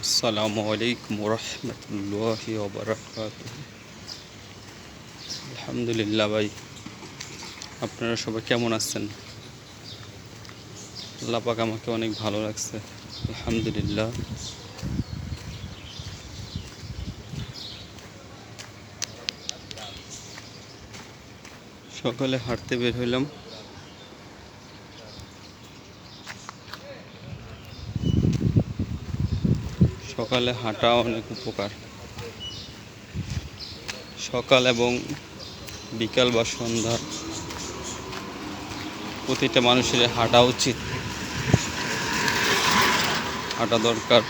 আসসালামু আলাইকুম রহমতুল্লাহি ওয়া বারাকাতুহু। আলহামদুলিল্লাহ ভাই, আপনারা সবাই কেমন আছেন? আল্লাহ পাক আমাকে অনেক ভালো লাগছে, আলহামদুলিল্লাহ। সকালে হাঁটতে বের হইলাম। সকালে হাঁটা অনেক উপকার। সকাল এবং বিকাল বা সন্ধ্যা প্রতিটা মানুষের হাঁটা উচিত, হাঁটা দরকার।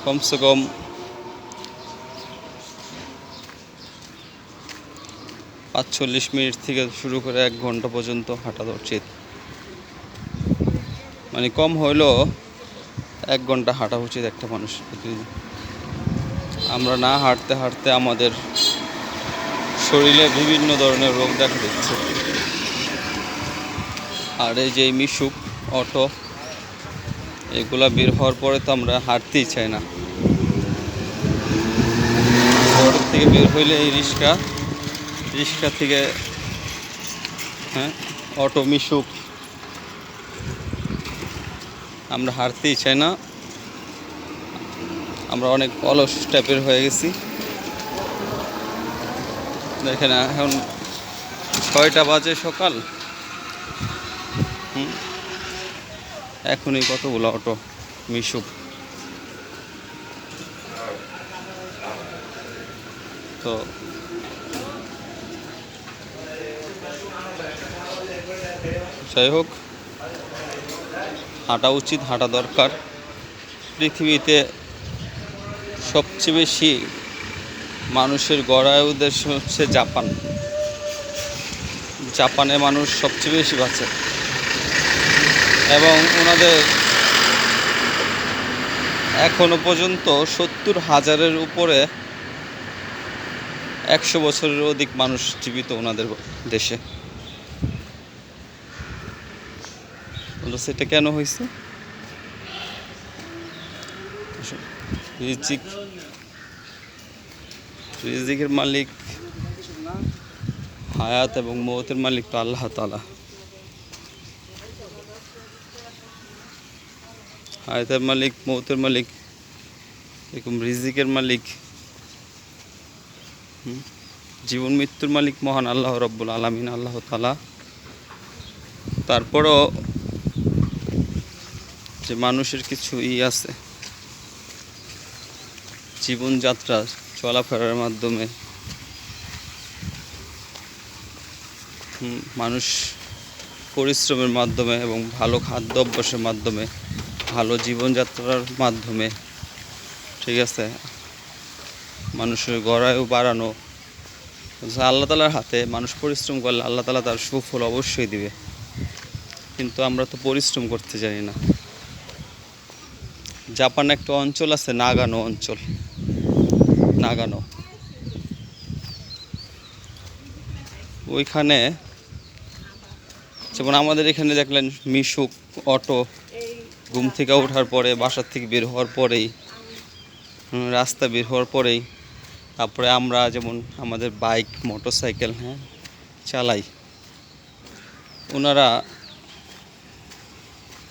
কমসে কম ৪৫ মিনিট থেকে শুরু করে ১ ঘন্টা পর্যন্ত হাঁটা উচিত। মানে কম হইলেও ১ ঘন্টা হাঁটা উচিত একটা মানুষের প্রতিদিন। আমরা না হাঁটতে হাঁটতে আমাদের শরীরে বিভিন্ন ধরনের রোগ দেখা দিচ্ছে। আর এই যে মিশুক, অটো, এগুলা বের হওয়ার পরে তো আমরা হাঁটতেই চাই না। শহর থেকে বের হইলে এই রিক্সা থেকে অটো, মিশুক, আমরা হাঁটতেই চাই না। আমরা অনেক অলস টাইপের হয়ে গেছি। দেখেন এখন ৬টা বাজে সকাল, এখনই কতগুলো অটো, মিশুক। তো যাই হোক, হাঁটা উচিত, হাঁটা দরকার। পৃথিবীতে সবচেয়ে বেশি মানুষের গড়ায়ু দেশ হচ্ছে জাপানে মানুষ সবচেয়ে বেশি বাঁচে এবং ওনাদের এখনো পর্যন্ত ৭০,০০০-এর উপরে ১০০ বছরের অধিক মানুষ জীবিত ওনাদের দেশে। সেটা কেন হয়েছে? রিজিকের মালিক, হায়াত এবং মৌতের মালিক তো আল্লাহ তাআলা। হায়াতের মালিক, মৌতের মালিক, এরকম রিজিকের মালিক, জীবন মৃত্যুর মালিক মহান আল্লাহ রব্বুল আলামিন, আল্লাহ তাআলা। তারপরও যে মানুষের কিছু আছে, জীবনযাত্রা চলাফেরার মাধ্যমে মানুষ পরিশ্রমের মাধ্যমে এবং ভালো খাদ্য অভ্যাসের মাধ্যমে, ভালো জীবনযাত্রার মাধ্যমে, ঠিক আছে, মানুষের গড়ায়ু বাড়ানো আল্লাহ তাআলার হাতে। মানুষ পরিশ্রম করলে আল্লাহ তাআলা তার সুফল অবশ্যই দিবে, কিন্তু আমরা তো পরিশ্রম করতে জানি না। জাপানে একটা অঞ্চল আছে, নাগানো। ওইখানে যেমন আমাদের এখানে দেখলেন মিশুক, অটো ঘুম থেকে ওঠার পরে, বাসার থেকে বের হওয়ার পরেই, রাস্তা বের হওয়ার পরেই, তারপরে আমরা যেমন আমাদের বাইক, মোটরসাইকেল চালাই,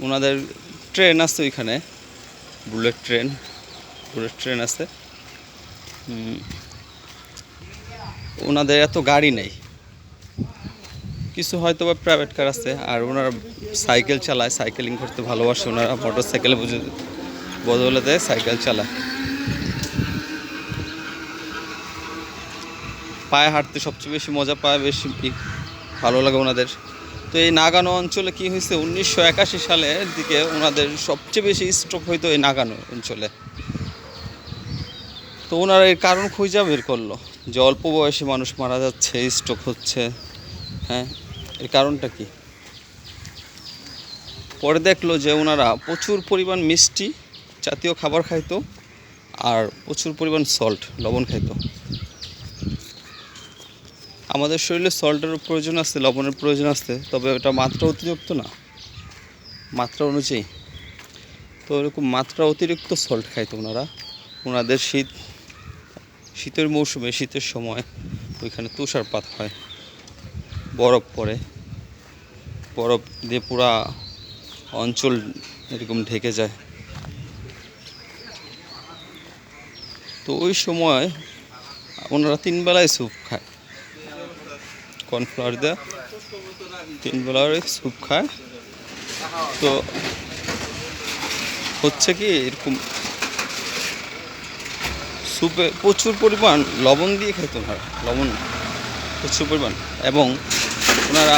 ওনাদের ট্রেন আছে ওইখানে, বুলেট ট্রেন আছে। ওনাদের এত গাড়ি নেই, কিছু হয়তো বা প্রাইভেট কার আছে, আর ওনারা সাইকেল চালায়, সাইকেলিং করতে ভালোবাসে। ওনারা মোটরসাইকেলে বদলে দেয়, সাইকেল চালায়। পায়ে হাঁটতে সবচেয়ে বেশি মজা পায়, বেশি ভালো লাগে ওনাদের। তো এই নাগানো অঞ্চলে কি হয়েছে, ১৯৮১ সালের দিকে ওনাদের সবচেয়ে বেশি স্ট্রোক হইতো এই নাগানো অঞ্চলে। তো ওনারা এর কারণ খুঁজে বের করলো যে অল্প বয়সী মানুষ মারা যাচ্ছে, স্ট্রোক হচ্ছে, এর কারণটা কি? পরে দেখলো যে ওনারা প্রচুর পরিমাণ মিষ্টি জাতীয় খাবার খাইতো আর প্রচুর পরিমাণ লবণ খাইতো। আমাদের শরীরে সল্টের প্রয়োজন আছে, লবণের প্রয়োজন আছে, তবে ওটা মাত্রা অতিরিক্ত না, মাত্রা অনুযায়ী। তো এরকম মাত্রা অতিরিক্ত সল্ট খাইতো ওনারা। ওনাদের শীতের মৌসুমে, শীতের সময় ওইখানে তুষারপাত হয়, বরফ পড়ে, বরফ দিয়ে পুরা অঞ্চল এরকম ঢেকে যায়। তো ওই সময় ওনারা 3 বেলায় স্যুপ খায়, কর্নফ্লাওয়ার দেওয়া 3 বেলার স্যুপ খায়। তো হচ্ছে কি, এরকম স্যুপে প্রচুর পরিমাণ লবণ দিয়ে খেত ওনারা, লবণ প্রচুর পরিমাণ। এবং ওনারা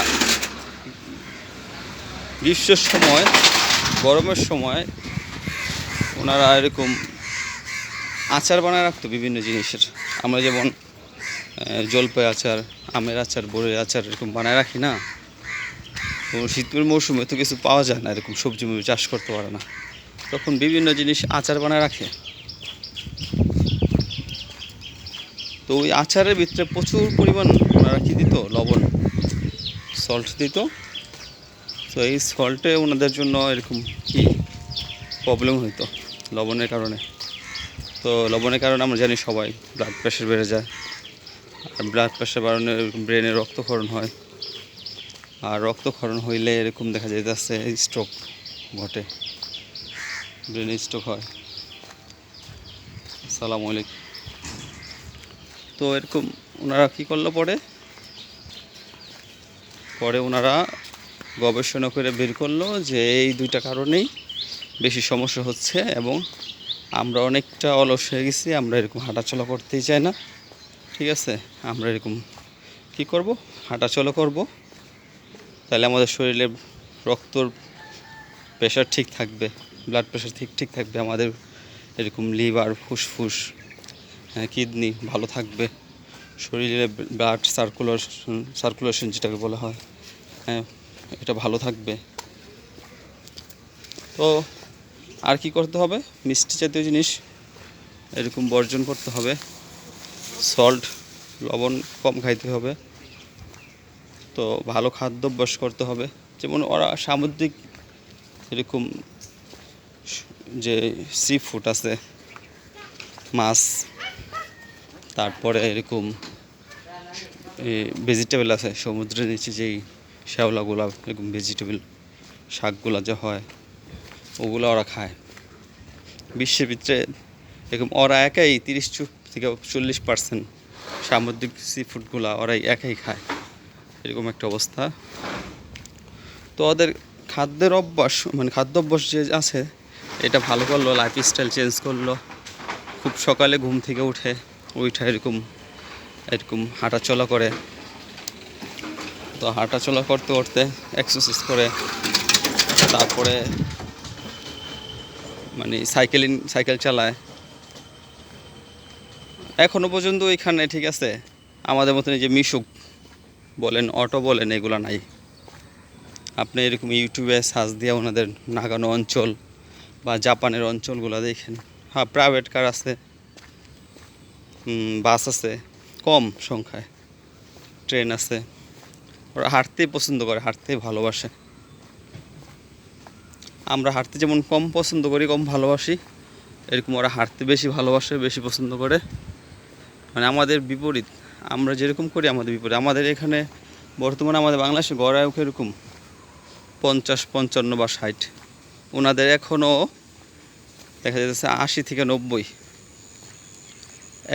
গ্রীষ্মের সময়, গরমের সময় ওনারা এরকম আচার বানায় রাখতো বিভিন্ন জিনিসের। আমরা যেমন জলপাই আচার, আমের আচার, বড়ের আচার এরকম বানায় রাখি না। তো শীতের মৌসুমে তো কিছু পাওয়া যায় না, এরকম সবজি চাষ করতে পারে না, তখন বিভিন্ন জিনিস আচার বানায় রাখে। তো ওই আচারের ভিতরে প্রচুর পরিমাণ ওনারা কী দিত, লবণ, সল্ট দিত। তো এই সল্টে ওনাদের জন্য এরকম কি প্রবলেম হইতো লবণের কারণে। তো লবণের কারণে আমরা জানি সবাই ব্লাড প্রেশার বেড়ে যায়, আর ব্লাড প্রেশার বাড়ানো ব্রেনে রক্তক্ষরণ হয়, আর রক্তক্ষরণ হইলে এরকম দেখা যাইতেছে স্ট্রোক ঘটে, ব্রেনে স্ট্রোক হয়। আসসালামু আলাইকুম। তো এরকম ওনারা কী করলো, পরে ওনারা গবেষণা করে বের করলো যে এই 2টা কারণেই বেশি সমস্যা হচ্ছে, এবং আমরা অনেকটা অলস হয়ে গেছি, আমরা এরকম হাঁটাচলা করতেই চাই না। ঠিক আছে, আমরা এরকম কি করব, হাঁটাচলা করব, তাহলে আমাদের শরীরে রক্তর প্রেশার ঠিক থাকবে, ব্লাড প্রেশার ঠিক থাকবে, আমাদের এরকম লিভার, ফুসফুস, কিডনি ভালো থাকবে, শরীরে ব্লাড সার্কুলেশন যেটাকে বলা হয়, এটা ভালো থাকবে। তো আর কি করতে হবে, মিষ্টি জাতীয় জিনিস এরকম বর্জন করতে হবে, সল্ট, লবণ কম খাইতে হবে। তো ভালো খাদ্যাভ্যাস করতে হবে, যেমন ওরা সামুদ্রিক এরকম যে সি ফুড আছে, মাছ, তারপরে এরকম ভেজিটেবল আছে, সমুদ্রের নিচে যেই শ্যাওলাগুলা, এরকম ভেজিটেবল শাকগুলা যে হয়, ওগুলো ওরা খায়। বিশ্বের ভিতরে এরকম ওরা একাই 30 থেকে 40% সামুদ্রিক সি ফুডগুলা ওরাই একাই খায়, এরকম একটা অবস্থা। তো ওদের খাদ্যাভ্যাস যে আছে, এটা ভালো করলো, লাইফস্টাইল চেঞ্জ করলো, খুব সকালে ঘুম থেকে উঠে এরকম হাঁটাচলা করে। তো হাঁটাচলা করতে করতে এক্সারসাইজ করে, তারপরে সাইকেল চালায়। এখনও পর্যন্ত এখানে ঠিক আছে, আমাদের মতন এই যে মিশুক বলেন, অটো বলেন, এগুলো নাই। আপনি এরকম ইউটিউবে সার্চ দিয়ে ওনাদের নাগানো অঞ্চল বা জাপানের অঞ্চলগুলো দেখেন। হ্যাঁ, প্রাইভেট কার আছে, বাস আছে কম সংখ্যায়, ট্রেন আছে। ওরা হাঁটতেই পছন্দ করে, হাঁটতেই ভালোবাসে। আমরা হাঁটতে যেমন কম পছন্দ করি, কম ভালোবাসি, এরকম ওরা হাঁটতে বেশি ভালোবাসে, বেশি পছন্দ করে। মানে আমাদের বিপরীত, আমরা যেরকম করি আমাদের বিপরীত। আমাদের এখানে বর্তমানে আমাদের বাংলাদেশে গড় আয়ু এরকম 50, 55 বা 60, ওনাদের এখনও দেখা যাচ্ছে 80 থেকে 90।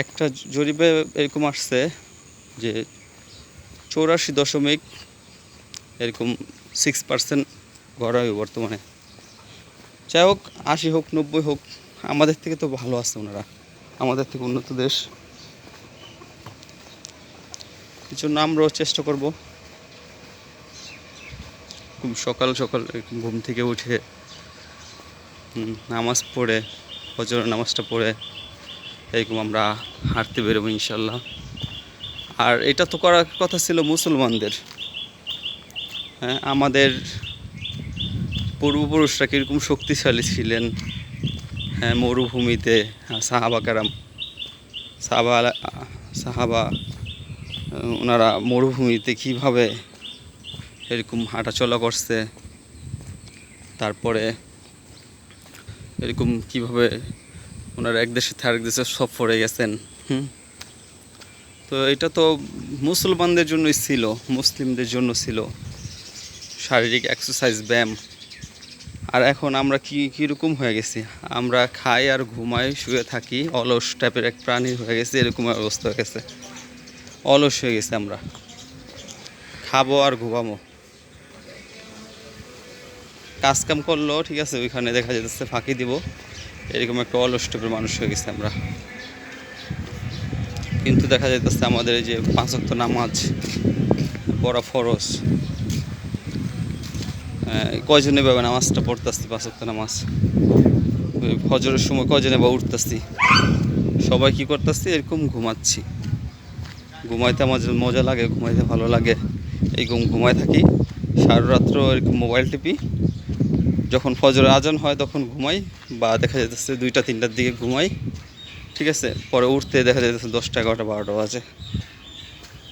একটা জরিপে এরকম আসছে যে 84 এরকম 6% গড় আয়ু বর্তমানে। যাই হোক, 80 হোক, 90 হোক, আমাদের থেকে তো ভালো আছে ওনারা, আমাদের থেকে উন্নত দেশ। এই জন্য আমরাও চেষ্টা করব খুব সকাল সকাল ঘুম থেকে উঠে নামাজ পড়ে, ফজরের নামাজটা পড়ে এরকম আমরা হাঁটতে বেরোবো ইনশাল্লাহ। আর এটা তো করার কথা ছিল মুসলমানদের। হ্যাঁ, আমাদের পূর্বপুরুষরা কীরকম শক্তিশালী ছিলেন, হ্যাঁ, মরুভূমিতে সাহাবা ওনারা মরুভূমিতে কীভাবে এরকম হাঁটাচলা করছে, তারপরে এরকম কিভাবে ওনারা এক দেশে থেকে আরেক দেশে সফরে গেছেন। তো এটা তো মুসলমানদের জন্যই ছিল, মুসলিমদের জন্য ছিল শারীরিক এক্সারসাইজ, ব্যায়াম। আর এখন আমরা কীরকম হয়ে গেছি, আমরা খাই আর ঘুমাই, শুয়ে থাকি, অলস টাইপের এক প্রাণী হয়ে গেছে, এরকম অবস্থা হয়ে গেছে, অলস হয়ে গেছে। আমরা খাবো আর ঘুমাবো, কাজকাম করলো ঠিক আছে, ওইখানে দেখা যাচ্ছে ফাঁকি দিব, এরকম একটা অলস টাইপের মানুষ হয়ে গেছে আমরা। কিন্তু দেখা যাইতেছে আমাদের এই যে 5 ওয়াক্ত নামাজ পড়া ফরজ, কয়জনে ভাবে নামাজটা পড়তেছি, 5 ওয়াক্ত নামাজ ফজরের সময় কয়জনে বা উঠতেছি, সবাই কি করতেছি, এরকম ঘুমাচ্ছি। ঘুমাইতে আমার মজা লাগে, ঘুমাইতে ভালো লাগে, এরকম ঘুমায় থাকি সারা রাত্র, এরকম মোবাইল টিপি। যখন ফজরের আজান হয় তখন ঘুমাই, বা দেখা যাচ্ছে 2টা 3টার দিকে ঘুমাই, ঠিক আছে। পরে উঠতে দেখা যাচ্ছে 10টা 11টা 12টা বাজে।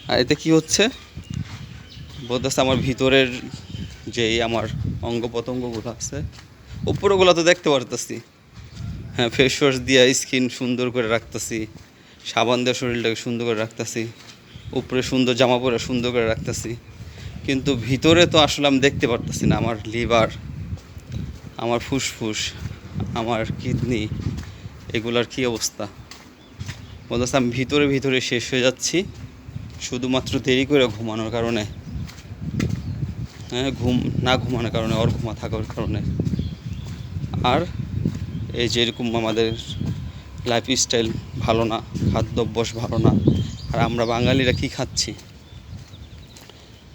আর এতে কী হচ্ছে বলতেছে, আমার ভিতরের যেই আমার অঙ্গ প্রত্যঙ্গগুলো আছে উপরগুলো তো দেখতে পারতেছি, হ্যাঁ, ফেস ওয়াশ দিয়ে স্কিন সুন্দর করে রাখতেছি, সাবান দিয়ে শরীরটাকে সুন্দর করে রাখতেছি, উপরে সুন্দর জামা পরে সুন্দর করে রাখতেছি, কিন্তু ভিতরে তো আসলে আমি দেখতে পারতেছি না। আমার লিভার, আমার ফুসফুস, আমার কিডনি, এগুলার কী অবস্থা বলতেছে, আমি ভিতরে ভিতরে শেষ হয়ে যাচ্ছি শুধুমাত্র দেরি করে ঘুমানোর কারণে, হ্যাঁ, ঘুমানোর কারণে, ঘুমা থাকার কারণে। আর এই যে এরকম আমাদের লাইফস্টাইল ভালো না, খাদ্যাভ্যাস ভালো না। আর আমরা বাঙালিরা কি খাচ্ছি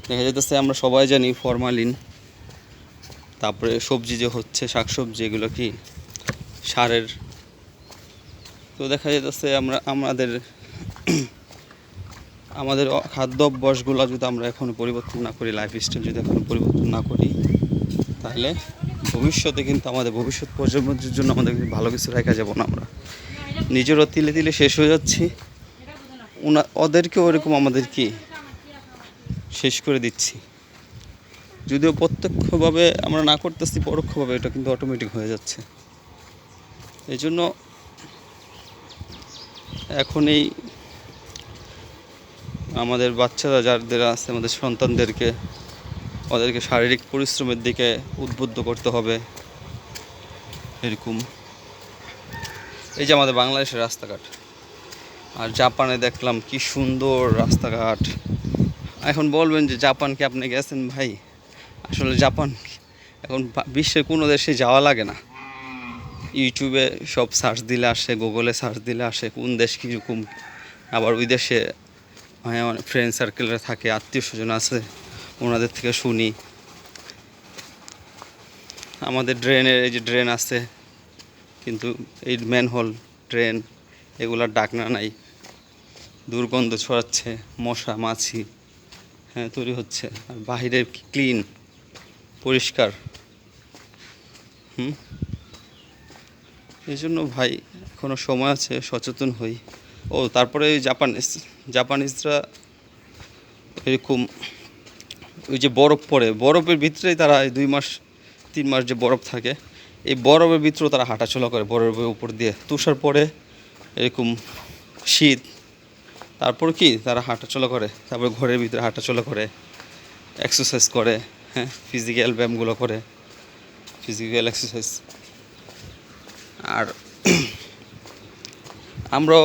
দেখা যাইতেছে, আমরা সবাই জানি ফরমালিন, তারপরে সবজি যে হচ্ছে শাকসবজি, এগুলো কি সারের। তো দেখা যাইতেছে আমাদের খাদ্য অভ্যাসগুলো যদি আমরা এখন পরিবর্তন না করি, লাইফস্টাইল যদি এখন পরিবর্তন না করি, তাহলে ভবিষ্যতে কিন্তু আমাদের ভবিষ্যৎ প্রজন্মের জন্য আমাদের ভালো কিছু রাখা যাব না। আমরা নিজেরও তিলে তিলে শেষ হয়ে যাচ্ছি, ওদেরকেও ওরকম আমাদের কি শেষ করে দিচ্ছি। যদিও প্রত্যক্ষভাবে আমরা না করতেছি, পরোক্ষভাবে এটা কিন্তু অটোমেটিক হয়ে যাচ্ছে। এই জন্য এখন এই আমাদের বাচ্চারা যাদের আছে, আমাদের সন্তানদেরকে, ওদেরকে শারীরিক পরিশ্রমের দিকে উদ্বুদ্ধ করতে হবে। এরকম এই যে আমাদের বাংলাদেশের রাস্তাঘাট, আর জাপানে দেখলাম কি সুন্দর রাস্তাঘাট। এখন বলবেন যে জাপানকে আপনি গেছেন ভাই, আসলে জাপান এখন বিশ্বের কোনো দেশে যাওয়া লাগে না, ইউটিউবে সব সার্চ দিলে আসে, গুগলে সার্চ দিলে আসে কোন দেশ কীরকম। আবার ওই দেশে আমার ফ্রেন্ড সার্কেলরা থাকে, আত্মীয় স্বজন আছে, ওনাদের থেকে শুনি। আমাদের ড্রেনের এই যে ড্রেন আছে, কিন্তু এই ম্যানহোল ড্রেন এগুলার ডাকনা নাই, দুর্গন্ধ ছড়াচ্ছে, মশা মাছি, হ্যাঁ, তৈরি হচ্ছে। আর বাহিরের ক্লিন পরিষ্কার। এই জন্য ভাই এখনও সময় আছে, সচেতন হই। তারপরে ওই জাপানিজরা এরকম ওই যে বরফ পড়ে, বরফের ভিতরেই তারা 2 মাস 3 মাস যে বরফ থাকে, এই বরফের ভিতরেও তারা হাঁটাচলা করে, বরফের উপর দিয়ে তুষার পড়ে, এরকম শীত, তারপর কি তারা হাঁটাচলা করে, তারপরে ঘরের ভিতরে হাঁটাচলা করে, এক্সারসাইজ করে, হ্যাঁ, ফিজিক্যাল ব্যায়ামগুলো করে, ফিজিক্যাল এক্সারসাইজ। আর আমরাও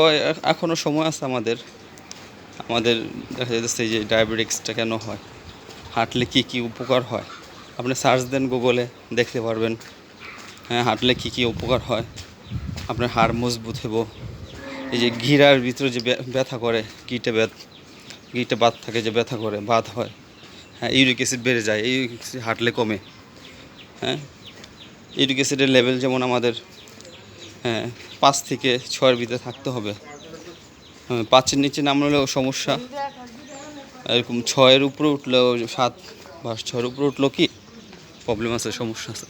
এখনও সময় আছে আমাদের দেখা যাচ্ছে যে ডায়াবেটিক্সটা কেন হয়, হাঁটলে কী কী উপকার হয়, আপনি সার্চ দেন গুগলে দেখতে পারবেন। হ্যাঁ, হাঁটলে কী কী উপকার হয়, আপনার হাড় মজবুত হব। এই যে ঘিরার ভিতরে যে ব্যথা করে, গিটে বাত থাকে, যে ব্যথা করে, বাত হয়, হ্যাঁ, ইউরিক অ্যাসিড বেড়ে যায়, ইউরিক অ্যাসিড হাঁটলে কমে। হ্যাঁ, ইউরিক অ্যাসিডের লেভেল যেমন আমাদের 5 থেকে 6-এর ভিতরে থাকতে হবে। 5-এর নিচে নামলেও সমস্যা, এরকম 6-এর উপরে উঠলেও, 7 বা 6-এর উপরে উঠলেও কি প্রবলেম আছে, সমস্যা আছে।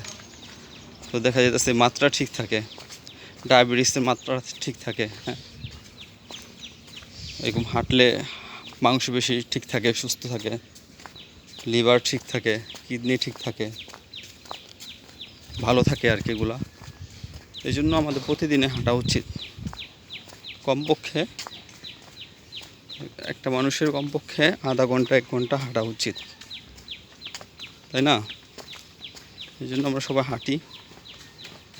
তো দেখা যাচ্ছে মাত্রা ঠিক থাকে, ডায়াবেটিসের মাত্রা ঠিক থাকে। হ্যাঁ, এরকম হাঁটলে মাংসপেশি ঠিক থাকে, সুস্থ থাকে, লিভার ঠিক থাকে, কিডনি ঠিক থাকে, ভালো থাকে আর কি এগুলা। এই জন্য আমাদের প্রতিদিনে হাঁটা উচিত। কমপক্ষে একটা মানুষের কমপক্ষে আধা ঘন্টা 1 ঘন্টা হাঁটা উচিত, তাই না? এই জন্য আমরা সবাই হাঁটি,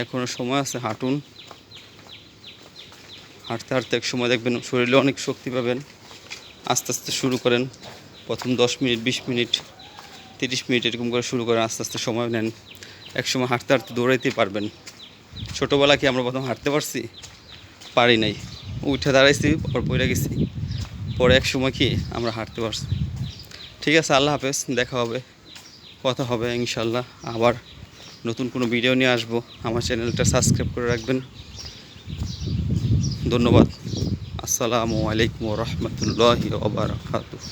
এখনও সময় আছে, হাঁটুন। হাঁটতে হাঁটতে এক সময় দেখবেন শরীরে অনেক শক্তি পাবেন। আস্তে আস্তে শুরু করেন, প্রথম 10 মিনিট, 20 মিনিট, 30 মিনিট এরকম করে শুরু করেন, আস্তে আস্তে সময় নেন। এক সময় হাঁটতে হাঁটতে দৌড়াইতেই পারবেন। ছোটোবেলা কি আমরা প্রথম হাঁটতে পারছি? পারি নাই, উঠে দাঁড়াইছি, পর পড়ে গেছি। পরে এক সময় কি আমরা হাঁটতে পারছি। ঠিক আছে, আল্লাহ হাফেজ, দেখা হবে, কথা হবে ইনশাল্লাহ। আবার নতুন কোনো ভিডিও নিয়ে আসবো। আমার চ্যানেলটা সাবস্ক্রাইব করে রাখবেন। ধন্যবাদ। আসসালামু আলাইকুম ওয়া রাহমাতুল্লাহি ওয়া বারাকাতুহু।